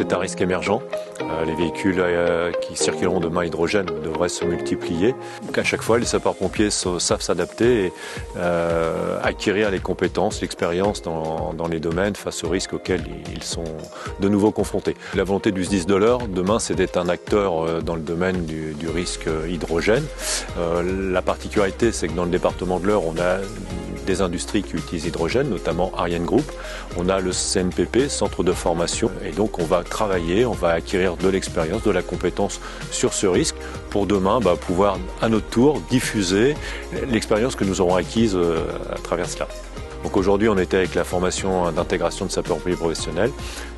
c'est un risque émergent. Les véhicules qui circuleront demain à hydrogène devraient se multiplier. Donc à chaque fois, les sapeurs-pompiers savent s'adapter et acquérir les compétences, l'expérience dans les domaines face aux risques auxquels ils sont de nouveau confrontés. La volonté du SDIS de l'Eure, demain, c'est d'être un acteur dans le domaine du risque hydrogène. La particularité, c'est que dans le département de l'Eure, on a des industries qui utilisent l'hydrogène, notamment Ariane Group. On a le CNPP, Centre de formation, et donc on va travailler, on va acquérir de l'expérience, de la compétence sur ce risque pour demain pouvoir à notre tour diffuser l'expérience que nous aurons acquise à travers cela. Donc aujourd'hui, on était avec la formation d'intégration de sapeurs-pompiers professionnels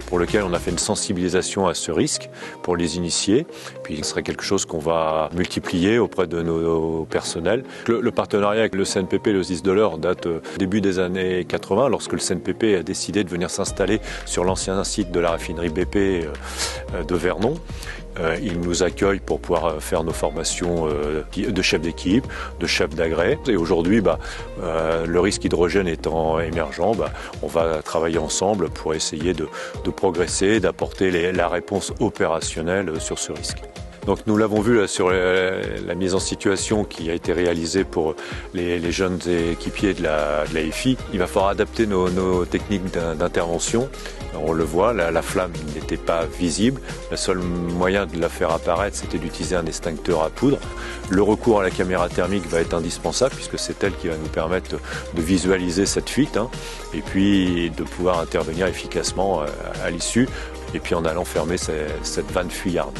pour lequel on a fait une sensibilisation à ce risque pour les initiés. Puis ce serait quelque chose qu'on va multiplier auprès de nos personnels. Le partenariat avec le CNPP et le SDIS de l'Eure date début des années 80, lorsque le CNPP a décidé de venir s'installer sur l'ancien site de la raffinerie BP de Vernon. Ils nous accueillent pour pouvoir faire nos formations de chef d'équipe, de chef d'agrès. Et aujourd'hui, le risque hydrogène étant émergent, on va travailler ensemble pour essayer de progresser, d'apporter la réponse opérationnelle sur ce risque. Donc nous l'avons vu là, sur la mise en situation qui a été réalisée pour les jeunes équipiers de la FI. Il va falloir adapter nos techniques d'intervention. On le voit, la flamme n'était pas visible. Le seul moyen de la faire apparaître, c'était d'utiliser un extincteur à poudre. Le recours à la caméra thermique va être indispensable puisque c'est elle qui va nous permettre de visualiser cette fuite et puis de pouvoir intervenir efficacement à l'issue et puis en allant fermer cette vanne fuyarde.